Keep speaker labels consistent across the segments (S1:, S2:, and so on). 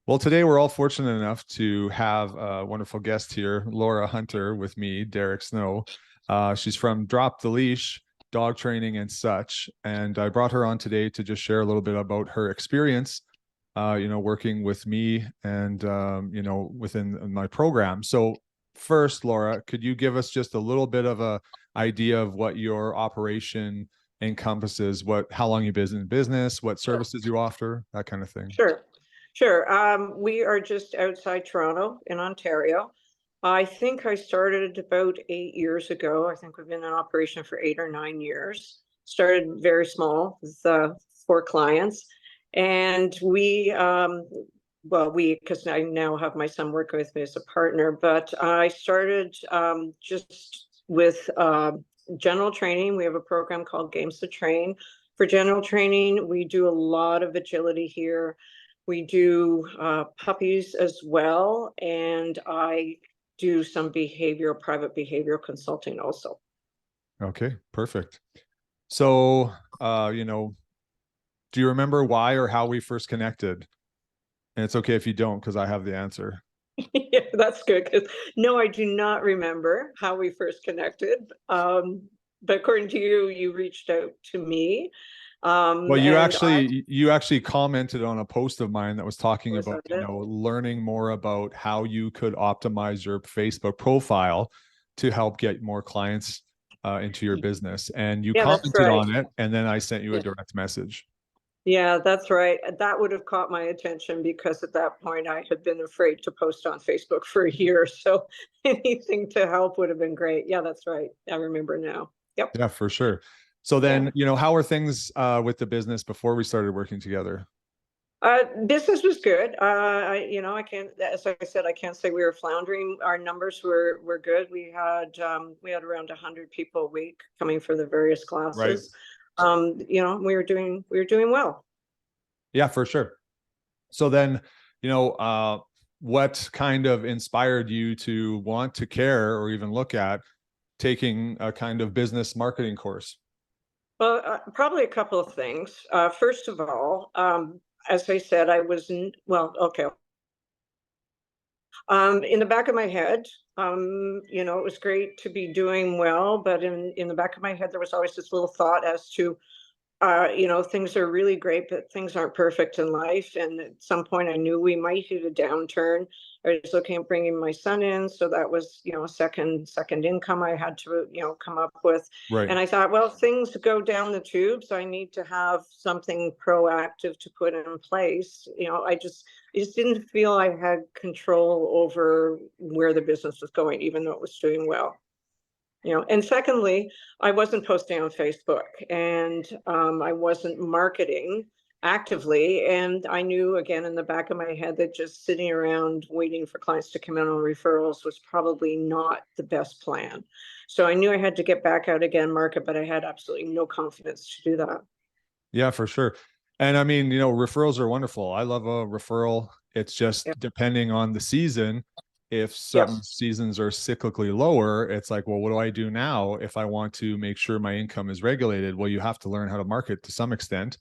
S1: Well, today we're all fortunate enough to have a wonderful guest here, Laura Hunter, with me, Derek Snow. She's from Drop the Leash Dog Training and such, and I brought her on today to just share a little bit about her experience, working with me and within my program. So, first, Laura, could you give us just a little bit of a idea of what your operation encompasses? How long you've been in business, what services you offer, that kind of thing?
S2: Sure, sure. We are just outside Toronto in Ontario. I think I started about 8 years ago. I think we've been in operation for 8 or 9 years. Started very small with 4 clients. And because I now have my son working with me as a partner, but I started just with general training. We have a program called Games to Train. For general training, we do a lot of agility here. We do puppies as well, and I do some private behavioral consulting also.
S1: Okay, perfect. So, do you remember why or how we first connected? And it's okay if you don't, because I have the answer.
S2: Yeah, that's good. No, I do not remember how we first connected. But according to you, you reached out to me.
S1: Well, you actually commented on a post of mine that was talking
S2: Was
S1: about,
S2: that it?
S1: learning more about how you could optimize your Facebook profile to help get more clients into your business. And you
S2: Yeah, that's
S1: commented
S2: right.
S1: on it, and then I sent you a
S2: Yeah.
S1: direct message.
S2: Yeah, that's right. That would have caught my attention because at that point I had been afraid to post on Facebook for a year. So anything to help would have been great. Yeah, that's right. I remember now. Yep.
S1: Yeah, for sure. So
S2: Yeah.
S1: then, how are things with the business before we started working together?
S2: Business was good. I can't, as I said, I can't say we were floundering. Our numbers were good. We had around 100 people a week coming for the various
S1: Right.
S2: classes. We were doing well.
S1: Yeah, for sure. So then, what kind of inspired you to want to care or even look at taking a kind of business marketing course?
S2: Well, probably a couple of things. First of all, as I said, I was well, okay. In the back of my head, it was great to be doing well, but in the back of my head, there was always this little thought as to things are really great, but things aren't perfect in life. And at some point, I knew we might hit a downturn. I was looking at bringing my son in, so that was, a second income I had to, come up with.
S1: Right.
S2: And I thought, well, things go down the tubes. I need to have something proactive to put in place. I just didn't feel I had control over where the business was going, even though it was doing well. And secondly, I wasn't posting on Facebook, and I wasn't marketing actively. And I knew, again, in the back of my head, that just sitting around waiting for clients to come in on referrals was probably not the best plan. So I knew I had to get back out again, market, but I had absolutely no confidence to do that.
S1: Yeah, for sure. And I mean, referrals are wonderful. I love a referral. It's just
S2: Yeah.
S1: depending on the season. If some
S2: Yes.
S1: seasons are cyclically lower, it's like, well, what do I do now if I want to make sure my income is regulated? Well, you have to learn how to market to some extent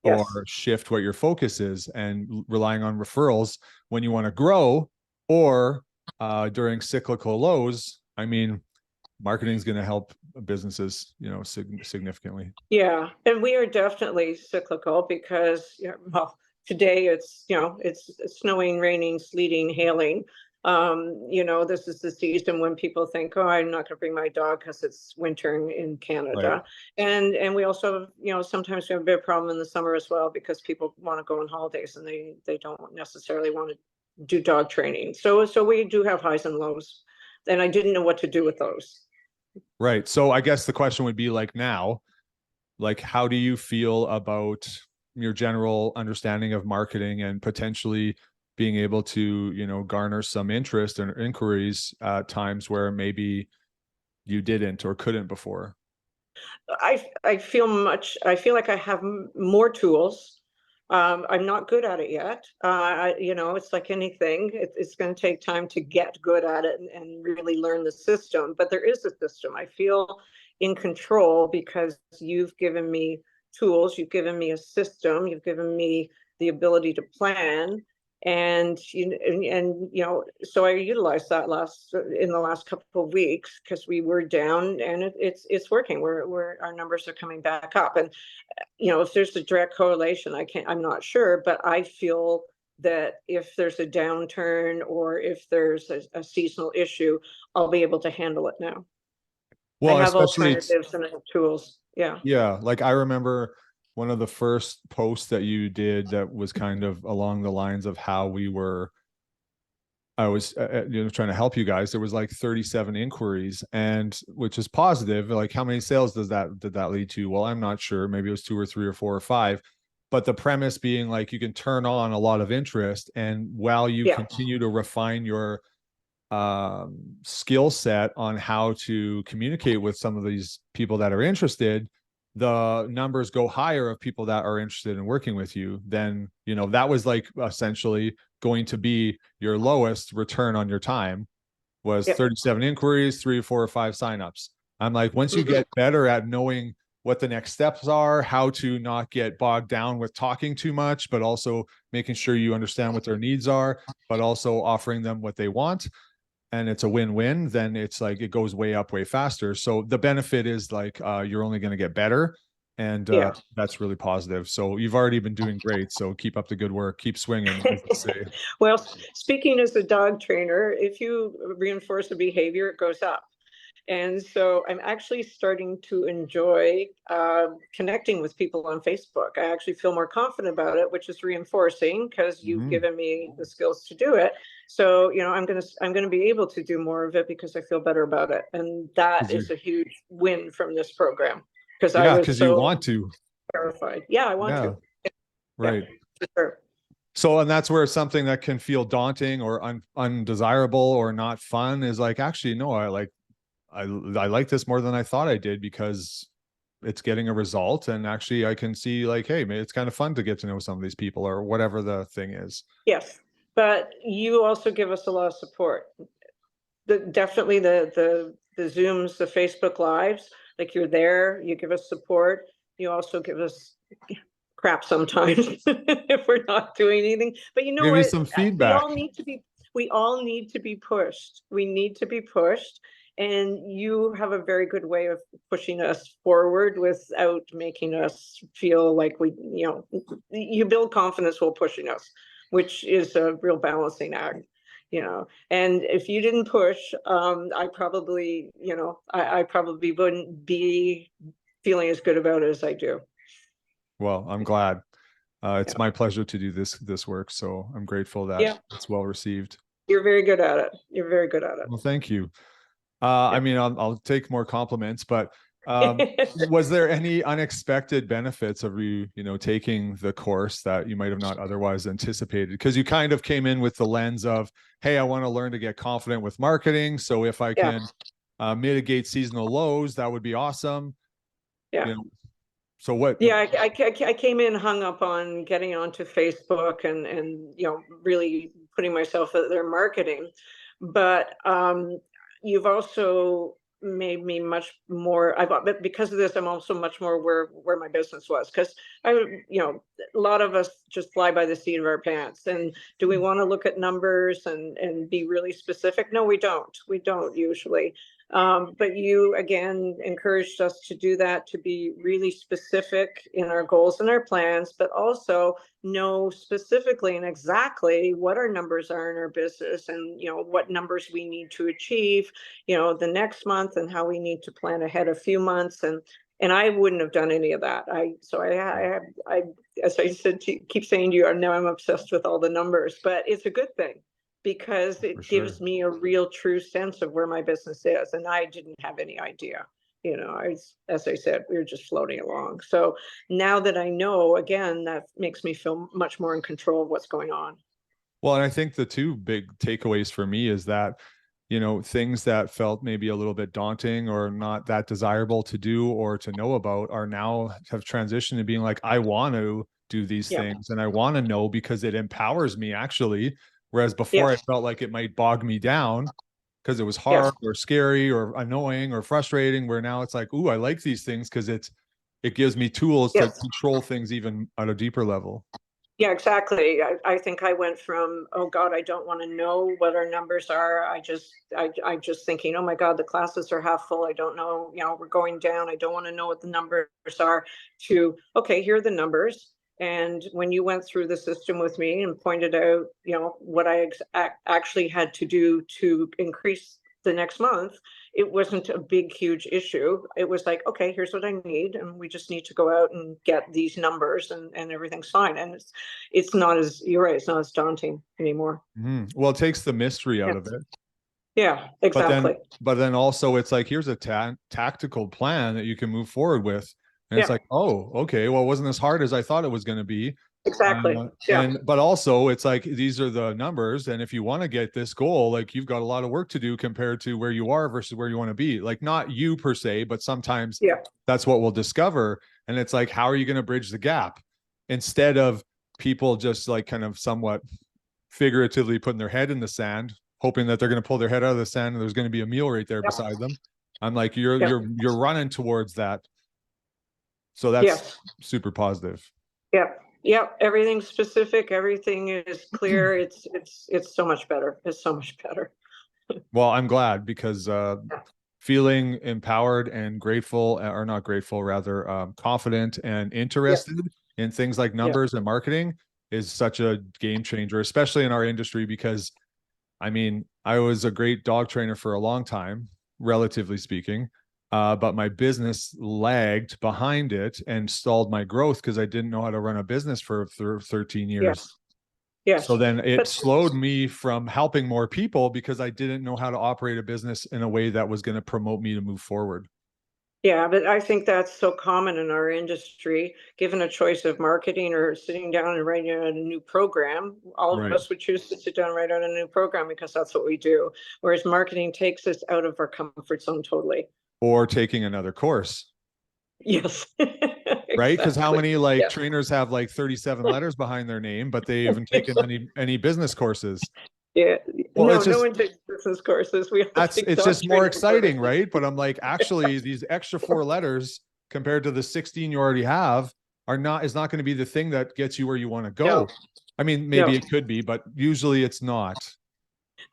S1: or
S2: Yes.
S1: shift what your focus is and relying on referrals when you want to grow or during cyclical lows. I mean, marketing is going to help businesses, significantly.
S2: Yeah, and we are definitely cyclical because, well, today it's snowing, raining, sleeting, hailing. This is the season when people think, oh, I'm not going to bring my dog because it's winter in
S1: Right.
S2: Canada. And we also, sometimes we have a bit of problem in the summer as well because people want to go on holidays and they don't necessarily want to do dog training. So we do have highs and lows, and I didn't know what to do with those.
S1: Right. So I guess the question would be like now, like, how do you feel about your general understanding of marketing and potentially being able to, garner some interest and inquiries at times where maybe you didn't or couldn't before?
S2: I feel like I have more tools. I'm not good at it yet. It's like anything. It's going to take time to get good at it and really learn the system. But there is a system. I feel in control because you've given me tools. You've given me a system. You've given me the ability to plan. And so I utilized that in the last couple of weeks because we were down, and it's working. Our numbers are coming back up. And if there's a direct correlation, I'm not sure, but I feel that if there's a downturn or if there's a seasonal issue, I'll be able to handle it now. I
S1: Well,
S2: have
S1: especially
S2: alternatives and I have tools. Yeah.
S1: yeah, like I remember one of the first posts that you did that was kind of along the lines of how I was trying to help you guys. There was like 37 inquiries, and which is positive. Like, how many sales did that lead to? Well, I'm not sure. Maybe it was 2 or 3 or 4 or 5. But the premise being like you can turn on a lot of interest, and while you
S2: Yeah.
S1: continue to refine your skill set on how to communicate with some of these people that are interested, the numbers go higher of people that are interested in working with you. Then that was like essentially going to be your lowest return on your time was 37 inquiries, 3 or 4 or 5 signups. I'm like, once you get better at knowing what the next steps are, how to not get bogged down with talking too much, but also making sure you understand what their needs are, but also offering them what they want, and it's a win-win, then it's like it goes way up way faster. So the benefit is like you're only going to get better, and that's really positive. So you've already been doing great, so keep up the good work, keep swinging, as they say.
S2: Well, speaking as a dog trainer, if you reinforce a behavior, it goes up. And so I'm actually starting to enjoy connecting with people on Facebook. I actually feel more confident about it, which is reinforcing because you've given me the skills to do it. So, I'm going to be able to do more of it because I feel better about it. And that is a huge win from this program because I was
S1: you want to.
S2: terrified. Yeah, I want to.
S1: Right.
S2: Yeah, for sure.
S1: So, and that's where something that can feel daunting or undesirable or not fun is like, actually, no, I like this more than I thought I did because it's getting a result. And actually I can see like, hey, maybe it's kind of fun to get to know some of these people or whatever the thing is.
S2: Yes. But you also give us a lot of support. Definitely the Zooms, the Facebook Lives, like you're there, you give us support. You also give us crap sometimes if we're not doing anything. But you know
S1: Give you
S2: what?
S1: some feedback.
S2: We all need to be pushed. We need to be pushed. And you have a very good way of pushing us forward without making us feel like you build confidence while pushing us, which is a real balancing act. And if you didn't push, I probably wouldn't be feeling as good about it as I do.
S1: Well, I'm glad. It's my pleasure to do this work, so I'm grateful that it's well received.
S2: You're very good at it. You're very good at it.
S1: Well, thank you. I mean, I'll take more compliments, but was there any unexpected benefits of you taking the course that you might have not otherwise anticipated? Because you kind of came in with the lens of, hey, I want to learn to get confident with marketing. So if I can mitigate seasonal lows, that would be awesome.
S2: Yeah.
S1: So what?
S2: Yeah, I came in hung up on getting onto Facebook and really putting myself out there marketing, but you've also made me much more. Because of this, I'm also much more where my business was, because a lot of us just fly by the seat of our pants. And do we want to look at numbers and be really specific? No, we don't. We don't usually. But you again encouraged us to do that, to be really specific in our goals and our plans, but also know specifically and exactly what our numbers are in our business, and what numbers we need to achieve the next month, and how we need to plan ahead a few months. And I wouldn't have done any of that. As I said, keep saying to you, now I'm obsessed with all the numbers, but it's a good thing, because it gives me a real true sense of where my business is. And I didn't have any idea. As I said, we were just floating along. So now that I know, again, that makes me feel much more in control of what's going on.
S1: Well, and I think the two big takeaways for me is that, things that felt maybe a little bit daunting or not that desirable to do or to know about are now have transitioned to being like, I want to do these things and I want to know because it empowers me actually. Whereas before I felt like it might bog me down because it was hard or scary or annoying or frustrating, where now it's like, ooh, I like these things because it gives me tools to control things even at a deeper level.
S2: Yeah, exactly. I think I went from, oh God, I don't want to know what our numbers are. I'm just thinking, oh my God, the classes are half full. I don't know, we're going down. I don't want to know what the numbers are, to, okay, here are the numbers. And when you went through the system with me and pointed out, what I actually had to do to increase the next month, it wasn't a big, huge issue. It was like, okay, here's what I need. And we just need to go out and get these numbers, and everything's fine. And it's not as, you're right, it's not as daunting anymore.
S1: Well, it takes the mystery out
S2: Yeah,
S1: of it.
S2: yeah,
S1: But then,
S2: exactly.
S1: but then also it's like, here's a tactical plan that you can move forward with. And it's
S2: Yeah,
S1: like, oh, okay, well, it wasn't as hard as I thought it was going to be.
S2: exactly. Yeah,
S1: But also it's like, these are the numbers. And if you want to get this goal, like you've got a lot of work to do compared to where you are versus where you want to be. Like not you per se, but sometimes
S2: yeah,
S1: that's what we'll discover. And it's like, how are you going to bridge the gap instead of people just like kind of somewhat figuratively putting their head in the sand, hoping that they're going to pull their head out of the sand and there's going to be a meal right there
S2: yeah,
S1: beside them. I'm like, you're
S2: yeah.
S1: you're running towards that. So that's
S2: Yes.
S1: super positive.
S2: Yeah. Yeah. Everything's specific. Everything is clear. It's so much better. It's so much better.
S1: Well, I'm glad because
S2: Yeah.
S1: feeling empowered and grateful, or not grateful, rather confident and
S2: Yeah.
S1: interested in things like
S2: Yeah.
S1: numbers and marketing is such a game changer, especially in our industry, because I mean, I was a great dog trainer for a long time, relatively speaking, but my business lagged behind it and stalled my growth because I didn't know how to run a business for 13 years.
S2: Yes.
S1: So
S2: Yes.
S1: then it
S2: But
S1: slowed me from helping more people because I didn't know how to operate a business in a way that was going to promote me to move forward.
S2: yeah, but I think that's so common in our industry. Given a choice of marketing or sitting down and writing out a new program, all of
S1: Right.
S2: us would choose to sit down and write out a new program because that's what we do. Whereas marketing takes us out of our comfort zone totally.
S1: Or taking another course,
S2: Yes.
S1: right? Because how
S2: Exactly.
S1: many like
S2: Yeah.
S1: trainers have like 37 letters behind their name, but they haven't taken any business courses?
S2: Yeah.
S1: Well,
S2: No,
S1: it's
S2: no
S1: just
S2: one takes business courses. We all
S1: that's
S2: take
S1: it's
S2: dog
S1: just more
S2: training
S1: exciting,
S2: courses.
S1: right? But I'm like, actually, these extra 4 letters compared to the 16 you already have is not going to be the thing that gets you where you want to
S2: No,
S1: go. I mean,
S2: no,
S1: maybe it could be, but usually it's not.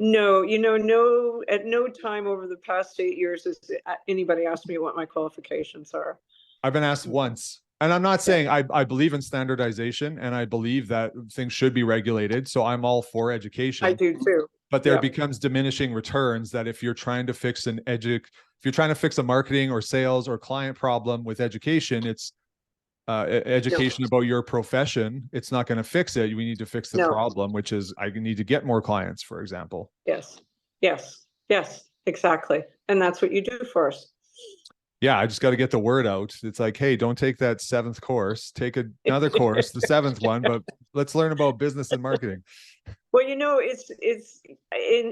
S2: no, no, at no time over the past 8 years has anybody asked me what my qualifications are.
S1: I've been asked once. And I'm not
S2: Yeah,
S1: saying I believe in standardization and I believe that things should be regulated. So I'm all for
S2: I
S1: education.
S2: do too.
S1: But there
S2: Yeah,
S1: becomes diminishing returns that if you're trying to fix if you're trying to fix a marketing or sales or client problem with education, it's
S2: no,
S1: education about your profession. It's not going to fix it. We need to fix the
S2: no,
S1: problem, which is I need to get more clients, for example.
S2: yes, yes, yes, exactly. And that's what you do for us.
S1: Yeah, I just got to get the word out. It's like, hey, don't take that 7th course, take another course, the 7th one, but let's learn about business and marketing.
S2: Well,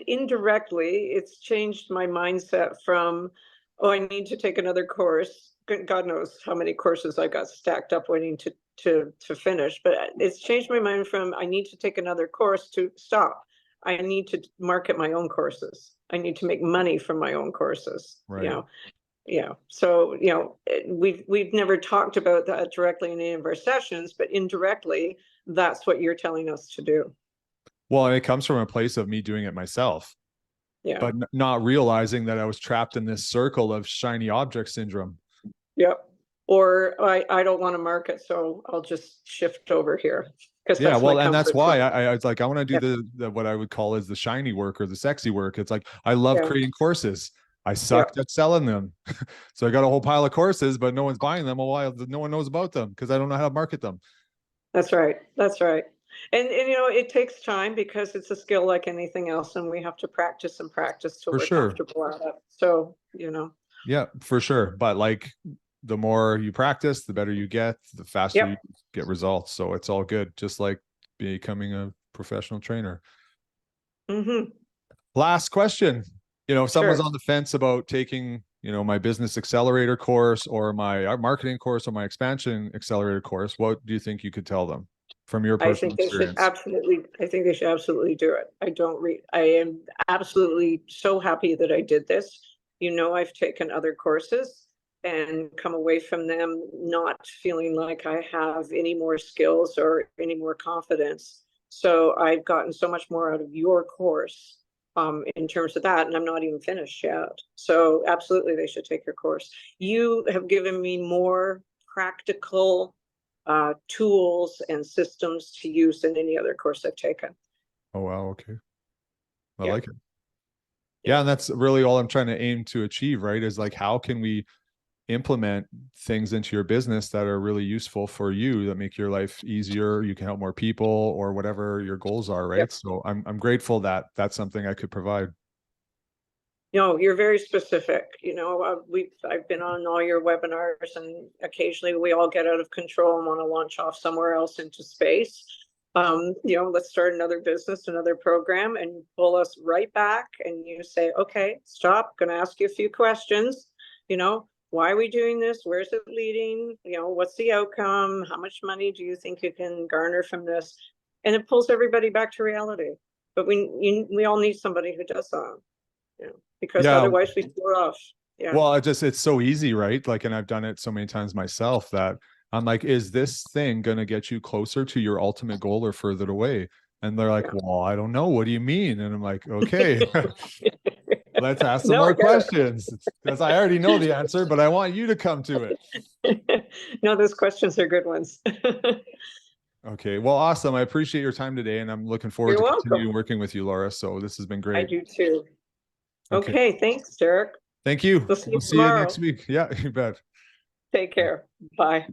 S2: indirectly, it's changed my mindset from, oh, I need to take another course. God knows how many courses I got stacked up waiting to finish. But it's changed my mind from I need to take another course to stop. I need to market my own courses. I need to make money from my own courses.
S1: Right.
S2: So we've never talked about that directly in any of our sessions, but indirectly, that's what you're telling us to do.
S1: Well, it comes from a place of me doing it myself,
S2: Yeah.
S1: but not realizing that I was trapped in this circle of shiny object syndrome.
S2: Yep. Or I don't want to market, so I'll just shift over here because
S1: Yeah,
S2: that's my
S1: well, and that's
S2: comfort
S1: why
S2: zone.
S1: I was like, I want to do
S2: Yeah.
S1: the what I would call is the shiny work or the sexy work. It's like I love
S2: Yeah.
S1: creating courses. I
S2: Yeah.
S1: sucked at selling them. So I got a whole pile of courses, but no one's buying them. Well, why? No one knows about them because I don't know how to market them.
S2: That's right. That's right. And it takes time because it's a skill like anything else, and we have to practice and practice till
S1: For
S2: we're
S1: sure.
S2: comfortable at it. So,
S1: Yeah, for sure. But like the more you practice, the better you get, the faster you
S2: yep.
S1: get results. So it's all good, just like becoming a professional trainer.
S2: Mm-hmm.
S1: Last question. If someone's
S2: Sure.
S1: on the fence about taking, my business accelerator course or my marketing course or my expansion accelerator course, what do you think you could tell them from your personal experience?
S2: I think they should absolutely do it. I am absolutely so happy that I did this. I've taken other courses. and come away from them not feeling like I have any more skills or any more confidence. So I've gotten so much more out of your course in terms of that, and I'm not even finished yet. So absolutely, they should take your course. You have given me more practical tools and systems to use than any other course I've taken.
S1: Oh, wow. Okay. I
S2: Yeah.
S1: like it. Yeah. And that's really all I'm trying to aim to achieve, right? Is like, how can we implement things into your business that are really useful for you, that make your life easier? You can help more people or whatever your goals are, right?
S2: Yep.
S1: So I'm grateful that that's something I could provide.
S2: No, you're very specific. I've been on all your webinars, and occasionally we all get out of control and want to launch off somewhere else into space. Let's start another business, another program, and pull us right back. And you say, okay, stop, going to ask you a few questions. Why are we doing this? Where's it leading? What's the outcome? How much money do you think you can garner from this? And it pulls everybody back to reality. But we all need somebody who does that. Because
S1: Yeah.
S2: otherwise we throw off. Yeah.
S1: Well, it's so easy, right? Like, and I've done it so many times myself that I'm like, is this thing going to get you closer to your ultimate goal or further away? And they're like,
S2: Yeah.
S1: well, I don't know. What do you mean? And I'm like, okay, let's ask some
S2: No, I
S1: more
S2: get
S1: questions, because I already know the answer, but I want you to come to
S2: it. No, those questions are good ones.
S1: Okay. Well, awesome. I appreciate your time today, and I'm looking forward
S2: You're
S1: to
S2: welcome.
S1: continuing working with you, Laura. So this has been
S2: I
S1: great.
S2: do too.
S1: Okay.
S2: Okay, thanks, Derek.
S1: Thank you.
S2: We'll see you
S1: We'll see you
S2: tomorrow.
S1: next week. Yeah, you bet.
S2: Take care. Bye.